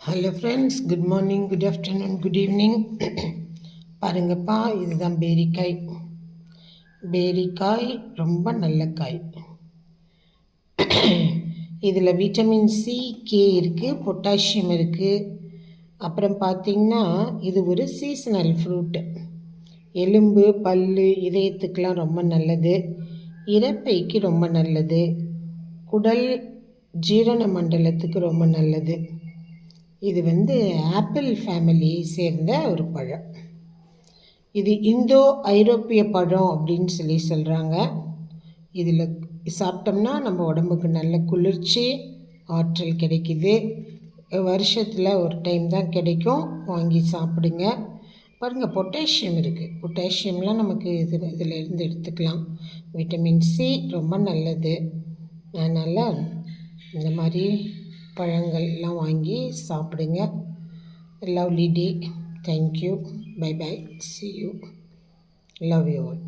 Hello friends, good morning, good afternoon, good evening. பாருங்கப்பா, இதுதான் பேரிக்காய். பேரிக்காய் ரொம்ப நல்ல காய். இதில் விட்டமின் சி, கே இருக்குது, பொட்டாசியம் இருக்குது. அப்புறம் பார்த்திங்கன்னா இது ஒரு சீசனல் ஃப்ரூட்டு. எலும்பு, பல், இதயத்துக்கெலாம் ரொம்ப நல்லது. இரைப்பைக்கு ரொம்ப நல்லது. குடல், ஜீரண மண்டலத்துக்கு ரொம்ப நல்லது. இது ஆப்பிள் ஃபேமிலியை சேர்ந்த ஒரு பழம். இது இந்தோ ஐரோப்பிய பழம் அப்படின்னு சொல்கிறாங்க. இதில் சாப்பிட்டோம்னா நம்ம உடம்புக்கு நல்ல குளிர்ச்சி, ஆற்றல் கிடைக்கிது. வருஷத்தில் ஒரு டைம் தான் கிடைக்கும், வாங்கி சாப்பிடுங்க. பாருங்கள், பொட்டாசியம் இருக்குது. பொட்டாசியம்லாம் நமக்கு இதிலேருந்து எடுத்துக்கலாம். விட்டமின் சி ரொம்ப நல்லது. அதனால் இந்த மாதிரி பழங்கள்லாம் வாங்கி சாப்பிடுங்க. Lovely day. Thank you. Bye bye. See you. Love you all.